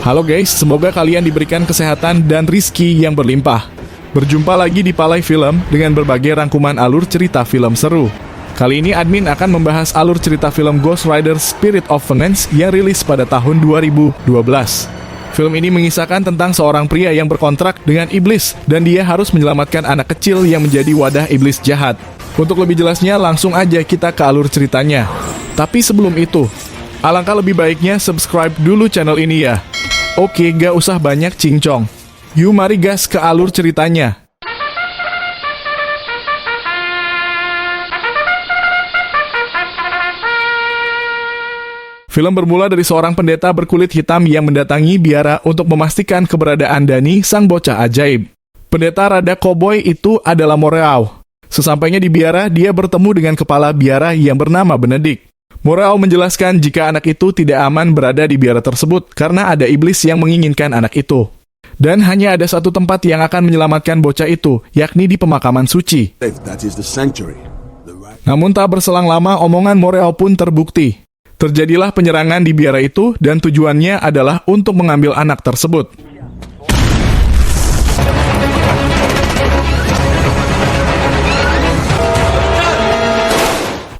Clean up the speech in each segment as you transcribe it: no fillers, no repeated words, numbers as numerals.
Halo guys, semoga kalian diberikan kesehatan dan rizki yang berlimpah. Berjumpa lagi di Palay Film dengan berbagai rangkuman alur cerita film seru. Kali ini admin akan membahas alur cerita film Ghost Rider Spirit of Vengeance yang rilis pada tahun 2012. Film ini mengisahkan tentang seorang pria yang berkontrak dengan iblis dan dia harus menyelamatkan anak kecil yang menjadi wadah iblis jahat. Untuk lebih jelasnya, langsung aja kita ke alur ceritanya. Tapi sebelum itu, alangkah lebih baiknya subscribe dulu channel ini ya. Oke, gak usah banyak cincong. Yuk mari gas ke alur ceritanya. Film bermula dari seorang pendeta berkulit hitam yang mendatangi biara untuk memastikan keberadaan Danny, sang bocah ajaib. Pendeta rada koboi itu adalah Moreau. Sesampainya di biara, dia bertemu dengan kepala biara yang bernama Benedict. Moreau menjelaskan jika anak itu tidak aman berada di biara tersebut karena ada iblis yang menginginkan anak itu. Dan hanya ada satu tempat yang akan menyelamatkan bocah itu, yakni di pemakaman suci. Namun tak berselang lama, omongan Moreau pun terbukti. Terjadilah penyerangan di biara itu dan tujuannya adalah untuk mengambil anak tersebut.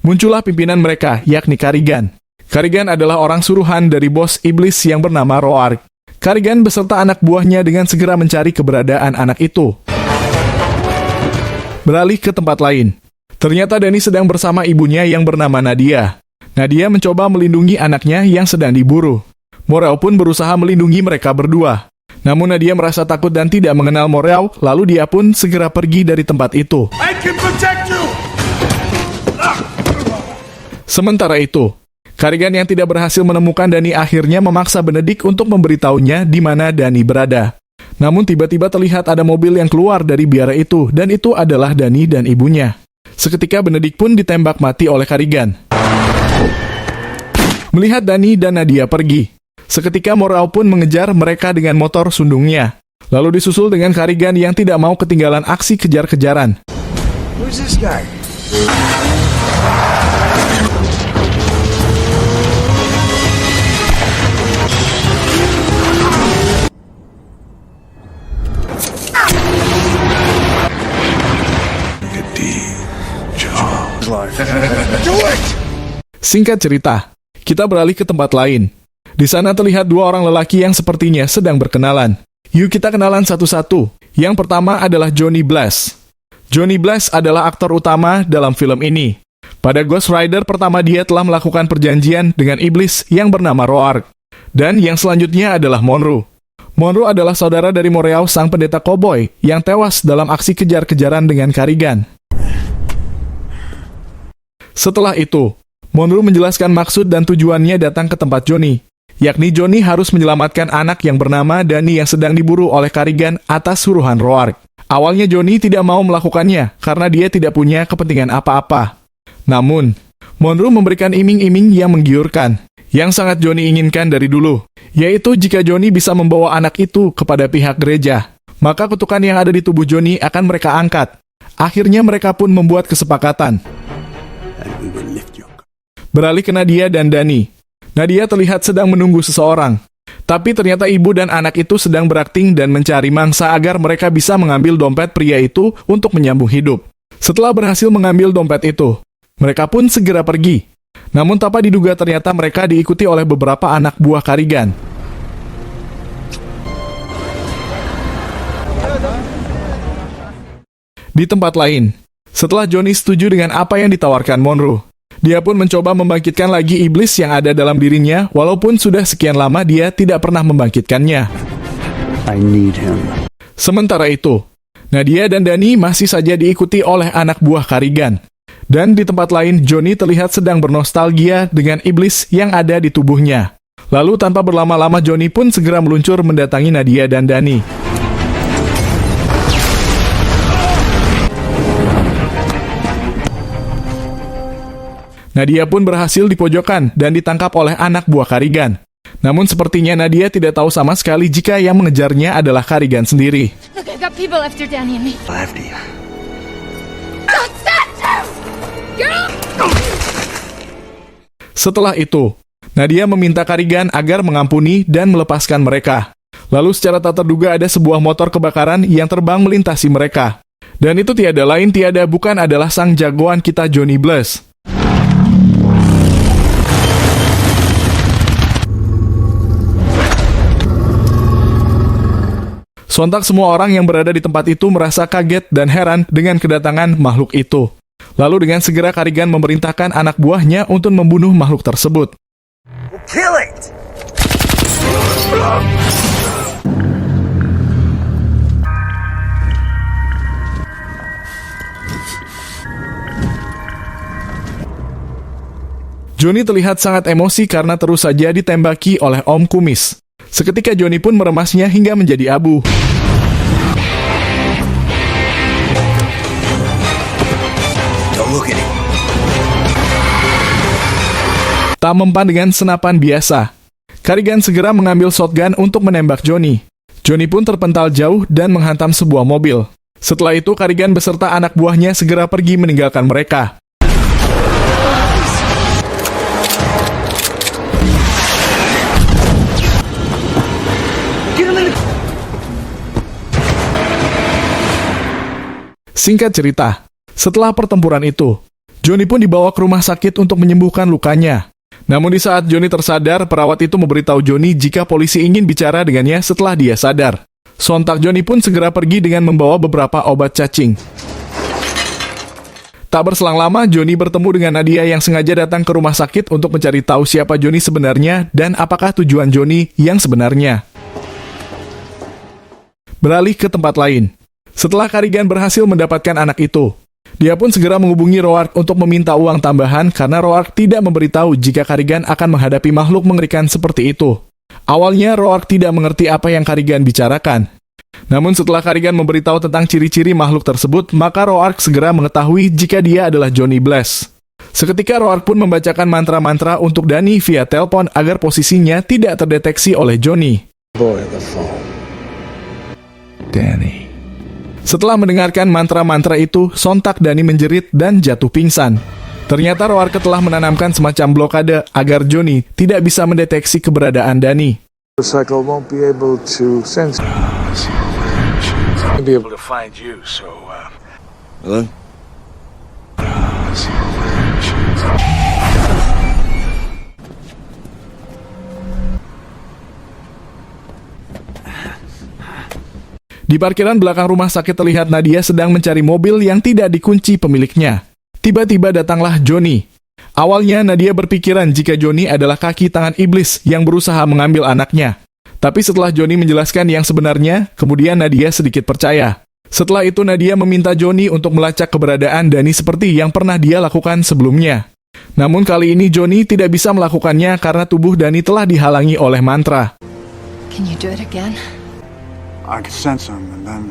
Muncullah pimpinan mereka, yakni Karigan. Karigan adalah orang suruhan dari bos iblis yang bernama Roark. Karigan beserta anak buahnya dengan segera mencari keberadaan anak itu. Beralih ke tempat lain. Ternyata Danny sedang bersama ibunya yang bernama Nadia. Nadia mencoba melindungi anaknya yang sedang diburu. Moreau pun berusaha melindungi mereka berdua. Namun Nadia merasa takut dan tidak mengenal Moreau, lalu dia pun segera pergi dari tempat itu. Sementara itu, Karigan yang tidak berhasil menemukan Danny akhirnya memaksa Benedict untuk memberitahunya di mana Danny berada. Namun tiba-tiba terlihat ada mobil yang keluar dari biara itu, dan itu adalah Danny dan ibunya. Seketika Benedict pun ditembak mati oleh Karigan. Melihat Danny dan Nadia pergi, seketika Moreau pun mengejar mereka dengan motor sundungnya. Lalu disusul dengan Karigan yang tidak mau ketinggalan aksi kejar-kejaran. Who's this guy? Singkat cerita, kita beralih ke tempat lain. Di sana terlihat dua orang lelaki yang sepertinya sedang berkenalan. Yuk kita kenalan satu-satu. Yang pertama adalah Johnny Blaze. Johnny Blaze adalah aktor utama dalam film ini. Pada Ghost Rider pertama dia telah melakukan perjanjian dengan iblis yang bernama Roark. Dan yang selanjutnya adalah Monroe. Monroe adalah saudara dari Moreau, sang pendeta koboi yang tewas dalam aksi kejar-kejaran dengan Karigan. Setelah itu, Monroe menjelaskan maksud dan tujuannya datang ke tempat Johnny, yakni Johnny harus menyelamatkan anak yang bernama Danny yang sedang diburu oleh Karigan atas suruhan Roark. Awalnya Johnny tidak mau melakukannya karena dia tidak punya kepentingan apa-apa. Namun, Monroe memberikan iming-iming yang menggiurkan, yang sangat Johnny inginkan dari dulu, yaitu jika Johnny bisa membawa anak itu kepada pihak gereja, maka kutukan yang ada di tubuh Johnny akan mereka angkat. Akhirnya mereka pun membuat kesepakatan. Beralih ke Nadia dan Danny. Nadia terlihat sedang menunggu seseorang. Tapi ternyata ibu dan anak itu sedang berakting dan mencari mangsa agar mereka bisa mengambil dompet pria itu untuk menyambung hidup. Setelah berhasil mengambil dompet itu, mereka pun segera pergi. Namun tanpa diduga ternyata mereka diikuti oleh beberapa anak buah Karigan. Di tempat lain, setelah Johnny setuju dengan apa yang ditawarkan Monroe, dia pun mencoba membangkitkan lagi iblis yang ada dalam dirinya, walaupun sudah sekian lama dia tidak pernah membangkitkannya. I need him. Sementara itu, Nadia dan Danny masih saja diikuti oleh anak buah Karigan. Dan di tempat lain, Johnny terlihat sedang bernostalgia dengan iblis yang ada di tubuhnya. Lalu tanpa berlama-lama, Johnny pun segera meluncur mendatangi Nadia dan Danny. Nadia pun berhasil dipojokkan dan ditangkap oleh anak buah Karigan. Namun sepertinya Nadia tidak tahu sama sekali jika yang mengejarnya adalah Karigan sendiri. Look, I've got people after Danny and me. After you. Don't stand there! Girl! Setelah itu, Nadia meminta Karigan agar mengampuni dan melepaskan mereka. Lalu secara tak terduga ada sebuah motor kebakaran yang terbang melintasi mereka. Dan itu tiada lain tiada bukan adalah sang jagoan kita Johnny Blaze. Sontak semua orang yang berada di tempat itu merasa kaget dan heran dengan kedatangan makhluk itu. Lalu dengan segera Karigan memerintahkan anak buahnya untuk membunuh makhluk tersebut. Kill it! Johnny terlihat sangat emosi karena terus saja ditembaki oleh Om Kumis. Seketika Johnny pun meremasnya hingga menjadi abu. Don't look at it. Tak mempan dengan senapan biasa. Karigan segera mengambil shotgun untuk menembak Johnny. Johnny pun terpental jauh dan menghantam sebuah mobil. Setelah itu Karigan beserta anak buahnya segera pergi meninggalkan mereka. Singkat cerita, setelah pertempuran itu, Johnny pun dibawa ke rumah sakit untuk menyembuhkan lukanya. Namun di saat Johnny tersadar, perawat itu memberitahu Johnny jika polisi ingin bicara dengannya setelah dia sadar. Sontak Johnny pun segera pergi dengan membawa beberapa obat cacing. Tak berselang lama, Johnny bertemu dengan Nadia yang sengaja datang ke rumah sakit untuk mencari tahu siapa Johnny sebenarnya dan apakah tujuan Johnny yang sebenarnya. Beralih ke tempat lain. Setelah Karigan berhasil mendapatkan anak itu, dia pun segera menghubungi Roark untuk meminta uang tambahan karena Roark tidak memberitahu jika Karigan akan menghadapi makhluk mengerikan seperti itu. Awalnya Roark tidak mengerti apa yang Karigan bicarakan. Namun setelah Karigan memberitahu tentang ciri-ciri makhluk tersebut, maka Roark segera mengetahui jika dia adalah Johnny Blaze. Seketika Roark pun membacakan mantra-mantra untuk Danny via telepon agar posisinya tidak terdeteksi oleh Johnny. Boy on the phone. Danny. Setelah mendengarkan mantra-mantra itu, sontak Danny menjerit dan jatuh pingsan. Ternyata Roark telah menanamkan semacam blokade agar Johnny tidak bisa mendeteksi keberadaan Danny. The cycle won't be able to sense. Be able to find you, so, Hello? Di parkiran belakang rumah sakit terlihat Nadia sedang mencari mobil yang tidak dikunci pemiliknya. Tiba-tiba datanglah Johnny. Awalnya Nadia berpikiran jika Johnny adalah kaki tangan iblis yang berusaha mengambil anaknya. Tapi setelah Johnny menjelaskan yang sebenarnya, kemudian Nadia sedikit percaya. Setelah itu Nadia meminta Johnny untuk melacak keberadaan Danny seperti yang pernah dia lakukan sebelumnya. Namun kali ini Johnny tidak bisa melakukannya karena tubuh Danny telah dihalangi oleh mantra. Can you do it again? I could sense him and then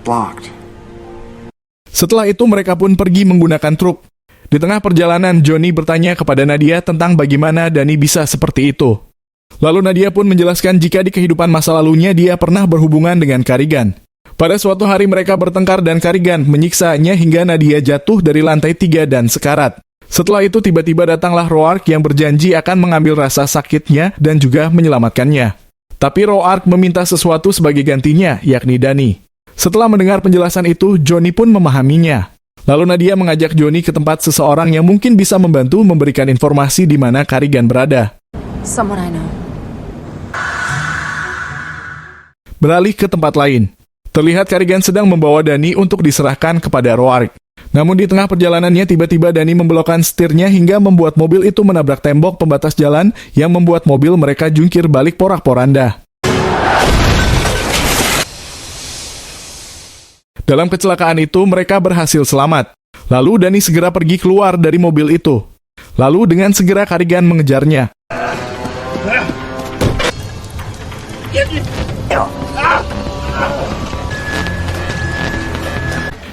blocked. Setelah itu mereka pun pergi menggunakan truk. Di tengah perjalanan Johnny bertanya kepada Nadia tentang bagaimana Danny bisa seperti itu. Lalu Nadia pun menjelaskan jika di kehidupan masa lalunya dia pernah berhubungan dengan Karigan. Pada suatu hari mereka bertengkar dan Karigan menyiksanya hingga Nadia jatuh dari lantai 3 dan sekarat. Setelah itu tiba-tiba datanglah Roark yang berjanji akan mengambil rasa sakitnya dan juga menyelamatkannya. Tapi Roark meminta sesuatu sebagai gantinya, yakni Danny. Setelah mendengar penjelasan itu, Johnny pun memahaminya. Lalu Nadia mengajak Johnny ke tempat seseorang yang mungkin bisa membantu memberikan informasi di mana Karigan berada. Someone I know. Beralih ke tempat lain. Terlihat Karigan sedang membawa Danny untuk diserahkan kepada Roark. Namun di tengah perjalanannya tiba-tiba Danny membelokkan setirnya hingga membuat mobil itu menabrak tembok pembatas jalan yang membuat mobil mereka jungkir balik porak-poranda. Dalam kecelakaan itu mereka berhasil selamat. Lalu Danny segera pergi keluar dari mobil itu. Lalu dengan segera Karigan mengejarnya.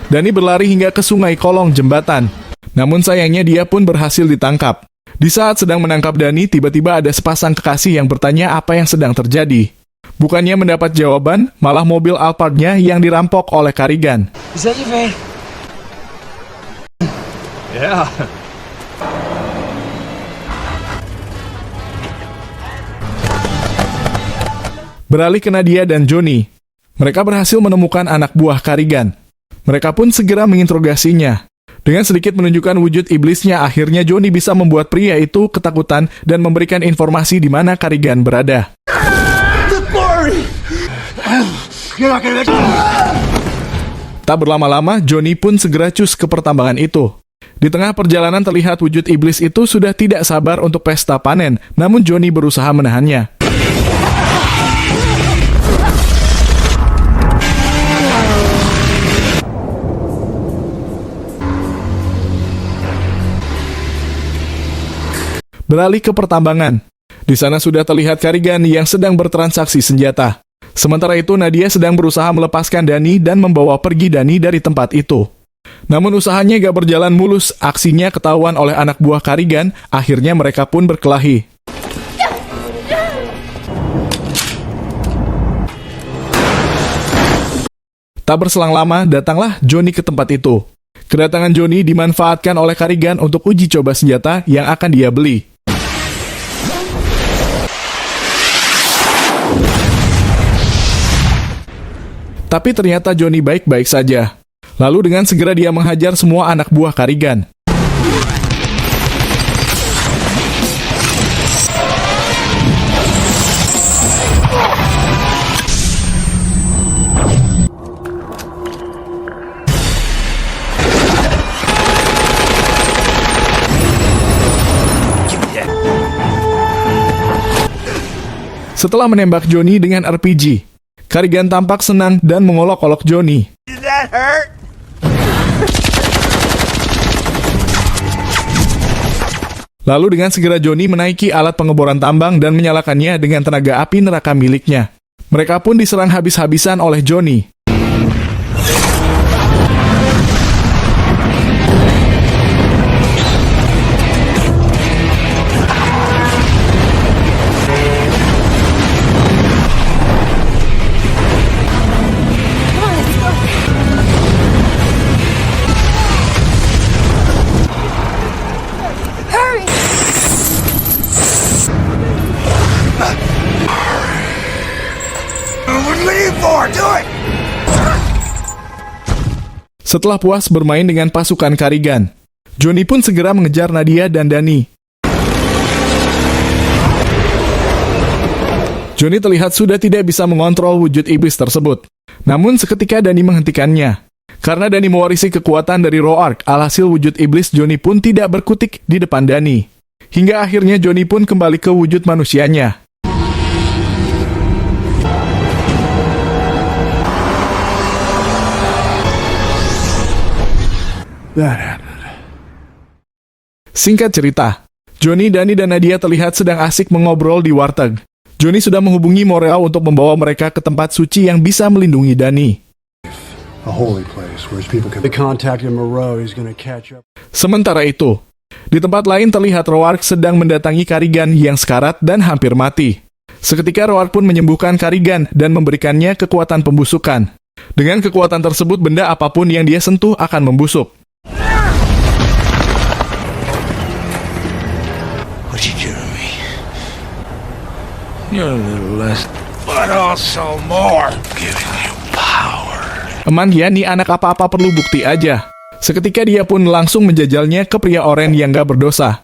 Danny berlari hingga ke sungai kolong jembatan. Namun sayangnya dia pun berhasil ditangkap. Di saat sedang menangkap Danny, tiba-tiba ada sepasang kekasih yang bertanya apa yang sedang terjadi. Bukannya mendapat jawaban, malah mobil Alphard-nya yang dirampok oleh Karigan. Is that your van? Yeah. Beralih ke Nadia dan Johnny. Mereka berhasil menemukan anak buah Karigan. Mereka pun segera menginterogasinya. Dengan sedikit menunjukkan wujud iblisnya, akhirnya Johnny bisa membuat pria itu ketakutan dan memberikan informasi di mana Karigan berada. Tak berlama-lama, Johnny pun segera cus ke pertambangan itu. Di tengah perjalanan terlihat wujud iblis itu sudah tidak sabar untuk pesta panen, namun Johnny berusaha menahannya. Beralih ke pertambangan. Di sana sudah terlihat Karigan yang sedang bertransaksi senjata. Sementara itu, Nadia sedang berusaha melepaskan Dani dan membawa pergi Dani dari tempat itu. Namun usahanya gak berjalan mulus, aksinya ketahuan oleh anak buah Karigan, akhirnya mereka pun berkelahi. Tak berselang lama, datanglah Johnny ke tempat itu. Kedatangan Johnny dimanfaatkan oleh Karigan untuk uji coba senjata yang akan dia beli. Tapi ternyata Johnny baik-baik saja. Lalu dengan segera dia menghajar semua anak buah Karigan. Setelah menembak Johnny dengan RPG, Karigan tampak senang dan mengolok-olok Johnny. Did that hurt? Lalu dengan segera Johnny menaiki alat pengeboran tambang dan menyalakannya dengan tenaga api neraka miliknya. Mereka pun diserang habis-habisan oleh Johnny. Setelah puas bermain dengan pasukan Karigan, Johnny pun segera mengejar Nadia dan Dani. Johnny terlihat sudah tidak bisa mengontrol wujud iblis tersebut. Namun seketika Dani menghentikannya. Karena Dani mewarisi kekuatan dari Roark, alhasil wujud iblis Johnny pun tidak berkutik di depan Dani. Hingga akhirnya Johnny pun kembali ke wujud manusianya. Singkat cerita, Johnny, Dani, dan Nadia terlihat sedang asik mengobrol di warteg. Johnny sudah menghubungi Morel untuk membawa mereka ke tempat suci yang bisa melindungi Dani. Sementara itu, di tempat lain terlihat Roark sedang mendatangi Karigan yang sekarat dan hampir mati. Seketika Roark pun menyembuhkan Karigan dan memberikannya kekuatan pembusukan. Dengan kekuatan tersebut, benda apapun yang dia sentuh akan membusuk. What you do to me? You're a little less, but also more. Giving you power. Eman Yani anak apa-apa perlu bukti aja. Seketika dia pun langsung menjajalnya ke pria oren yang gak berdosa.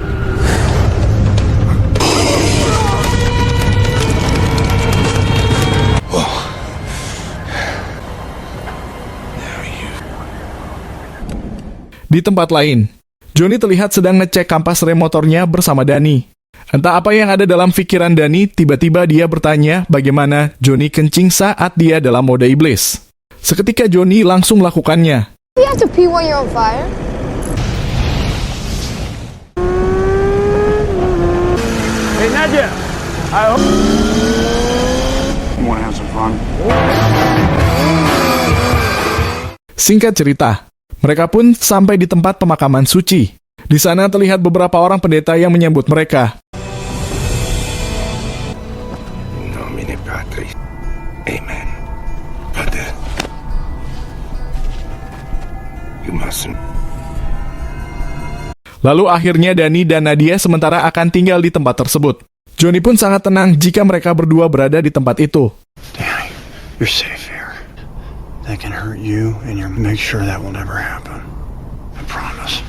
Di tempat lain, Johnny terlihat sedang ngecek kampas rem motornya bersama Dani. Entah apa yang ada dalam pikiran Dani, tiba-tiba dia bertanya bagaimana Johnny kencing saat dia dalam mode iblis. Seketika Johnny langsung melakukannya. You have to pee when you're on fire? Hey Nadia, I hope You want to have some fun? Singkat cerita, mereka pun sampai di tempat pemakaman suci. Di sana terlihat beberapa orang pendeta yang menyambut mereka. Nomine Patris. Amen. Pater. You mustn't. Lalu akhirnya Dani dan Nadia sementara akan tinggal di tempat tersebut. Johnny pun sangat tenang jika mereka berdua berada di tempat itu. You're safe here. They can hurt you, and you make sure that will never happen. I promise.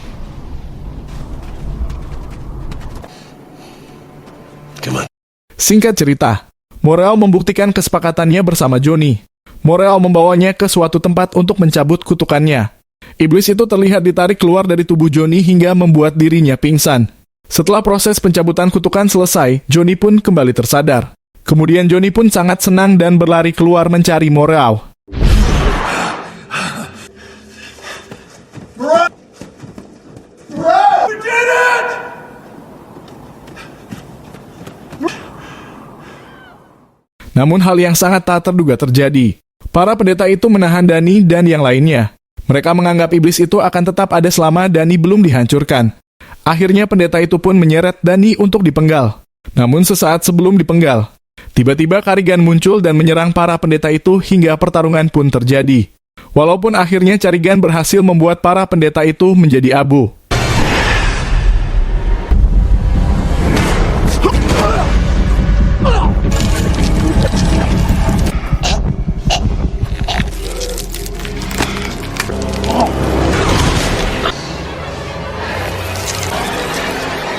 Come on. Singkat cerita, Morel membuktikan kesepakatannya bersama Johnny. Morel membawanya ke suatu tempat untuk mencabut kutukannya. Iblis itu terlihat ditarik keluar dari tubuh Johnny hingga membuat dirinya pingsan. Setelah proses pencabutan kutukan selesai, Johnny pun kembali tersadar. Kemudian Johnny pun sangat senang dan berlari keluar mencari Morel. Namun hal yang sangat tak terduga terjadi. Para pendeta itu menahan Danny dan yang lainnya. Mereka menganggap iblis itu akan tetap ada selama Danny belum dihancurkan. Akhirnya pendeta itu pun menyeret Danny untuk dipenggal. Namun sesaat sebelum dipenggal, tiba-tiba Carrigan muncul dan menyerang para pendeta itu hingga pertarungan pun terjadi. Walaupun akhirnya Carrigan berhasil membuat para pendeta itu menjadi abu.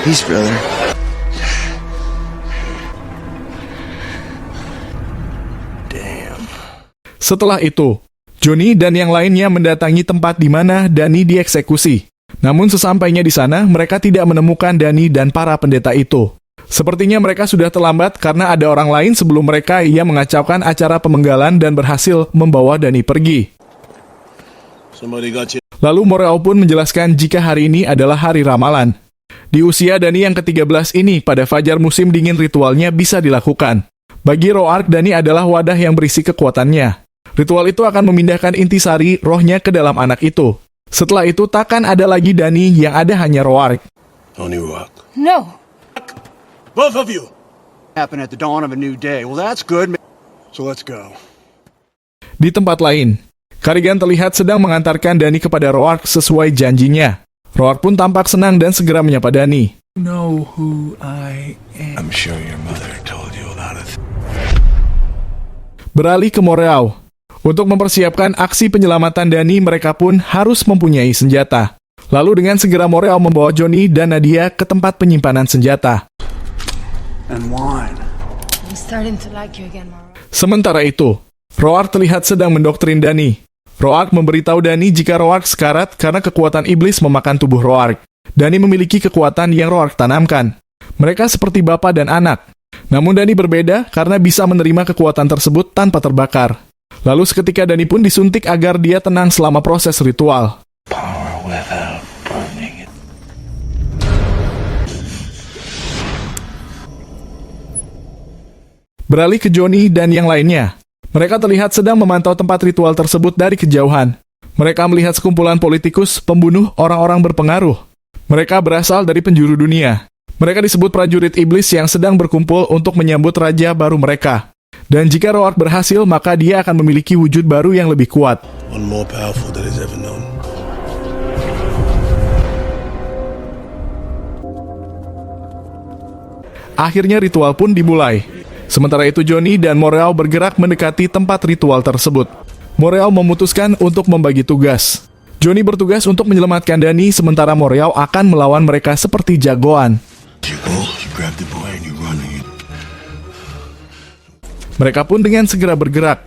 Peace, brother. Damn. Setelah itu, Johnny dan yang lainnya mendatangi tempat di mana Danny dieksekusi. Namun sesampainya di sana, mereka tidak menemukan Danny dan para pendeta itu. Sepertinya mereka sudah terlambat karena ada orang lain sebelum mereka yang mengacaukan acara pemenggalan dan berhasil membawa Danny pergi. Lalu Morel pun menjelaskan jika hari ini adalah hari ramalan. Di usia Danny yang ke-13 ini, pada fajar musim dingin ritualnya bisa dilakukan. Bagi Roark, Danny adalah wadah yang berisi kekuatannya. Ritual itu akan memindahkan intisari rohnya ke dalam anak itu. Setelah itu takkan ada lagi Danny, yang ada hanya Roark. Only rock. No. Both of you. Happen at the dawn of a new day. Well, that's good. So let's go. Di tempat lain, Carrigan terlihat sedang mengantarkan Danny kepada Roark sesuai janjinya. Roark pun tampak senang dan segera menyapa Danny. Know who I am. I'm sure your mother told you a lot of Beralih ke Morel. Untuk mempersiapkan aksi penyelamatan Danny, mereka pun harus mempunyai senjata. Lalu dengan segera Morel membawa Johnny dan Nadia ke tempat penyimpanan senjata. And wine. I'm starting to like you again, Morel. Sementara itu, Roark terlihat sedang mendoktrin Danny. Roark memberitahu Danny jika Roark sekarat karena kekuatan iblis memakan tubuh Roark. Danny memiliki kekuatan yang Roark tanamkan. Mereka seperti bapak dan anak. Namun Danny berbeda karena bisa menerima kekuatan tersebut tanpa terbakar. Lalu seketika Danny pun disuntik agar dia tenang selama proses ritual. power without burning it. Beralih ke Johnny dan yang lainnya. Mereka terlihat sedang memantau tempat ritual tersebut dari kejauhan. Mereka melihat sekumpulan politikus, pembunuh, orang-orang berpengaruh. Mereka berasal dari penjuru dunia. Mereka disebut prajurit iblis yang sedang berkumpul untuk menyambut raja baru mereka. Dan jika Roark berhasil, maka dia akan memiliki wujud baru yang lebih kuat. One more powerful that is ever known. Akhirnya ritual pun dimulai. Sementara itu Johnny dan Morel bergerak mendekati tempat ritual tersebut. Morel memutuskan untuk membagi tugas. Johnny bertugas untuk menyelamatkan Danny, sementara Morel akan melawan mereka seperti jagoan. You go, you grab the boy and you run. Mereka pun dengan segera bergerak.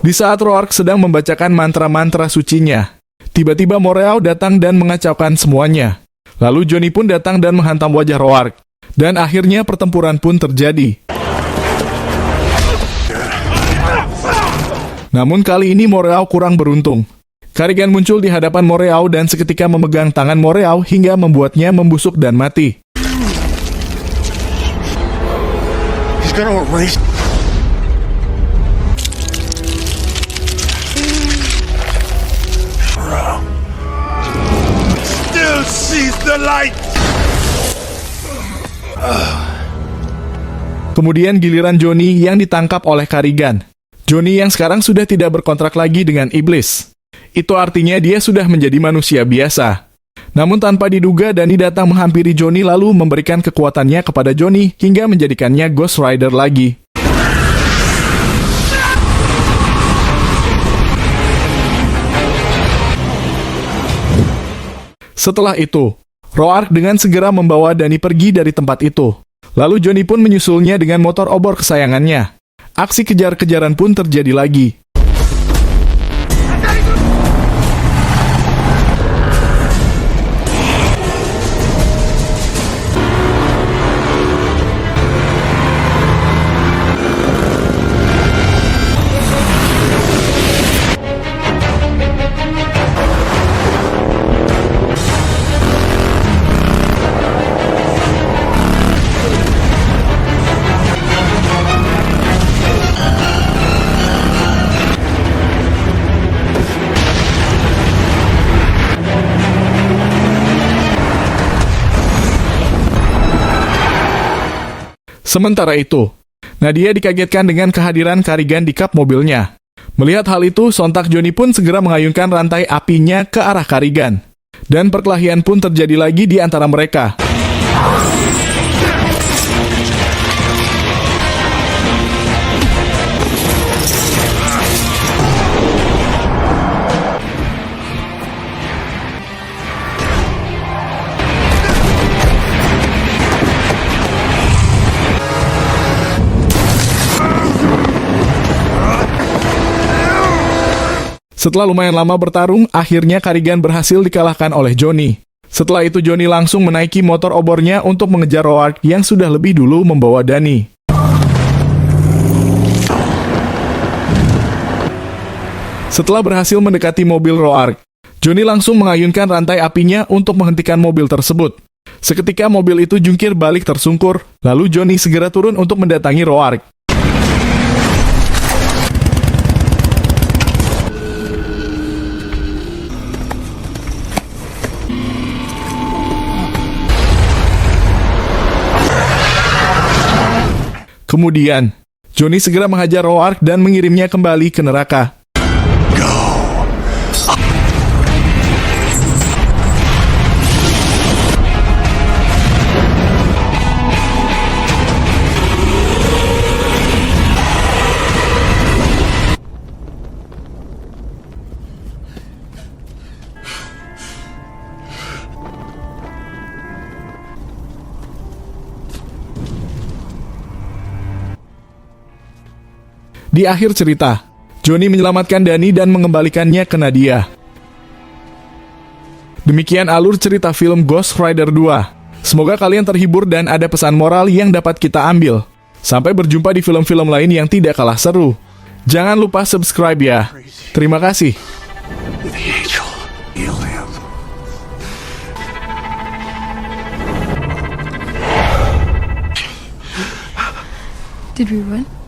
Di saat Roark sedang membacakan mantra-mantra sucinya, tiba-tiba Morel datang dan mengacaukan semuanya. Lalu Johnny pun datang dan menghantam wajah Roark. Dan akhirnya pertempuran pun terjadi. Namun kali ini Morel kurang beruntung. Carrigan muncul di hadapan Morel dan seketika memegang tangan Morel hingga membuatnya membusuk dan mati. He's gonna erase. Still sees the light. Kemudian giliran Johnny yang ditangkap oleh Carrigan. Johnny yang sekarang sudah tidak berkontrak lagi dengan iblis. Itu artinya dia sudah menjadi manusia biasa. Namun tanpa diduga, Danny datang menghampiri Johnny lalu memberikan kekuatannya kepada Johnny hingga menjadikannya Ghost Rider lagi. Setelah itu, Roark dengan segera membawa Danny pergi dari tempat itu. Lalu Johnny pun menyusulnya dengan motor obor kesayangannya. Aksi kejar-kejaran pun terjadi lagi. Sementara itu, Nadia dikagetkan dengan kehadiran Karigan di kap mobilnya. Melihat hal itu, sontak Johnny pun segera mengayunkan rantai apinya ke arah Karigan. Dan perkelahian pun terjadi lagi di antara mereka. Setelah lumayan lama bertarung, akhirnya Karigan berhasil dikalahkan oleh Johnny. Setelah itu Johnny langsung menaiki motor obornya untuk mengejar Roark yang sudah lebih dulu membawa Danny. Setelah berhasil mendekati mobil Roark, Johnny langsung mengayunkan rantai apinya untuk menghentikan mobil tersebut. Seketika mobil itu jungkir balik tersungkur, lalu Johnny segera turun untuk mendatangi Roark. Kemudian, Johnny segera menghajar Roark dan mengirimnya kembali ke neraka. Di akhir cerita, Johnny menyelamatkan Danny dan mengembalikannya ke Nadia. Demikian alur cerita film Ghost Rider 2. Semoga kalian terhibur dan ada pesan moral yang dapat kita ambil. Sampai berjumpa di film-film lain yang tidak kalah seru. Jangan lupa subscribe ya. Terima kasih. The angel, you live. Did we win?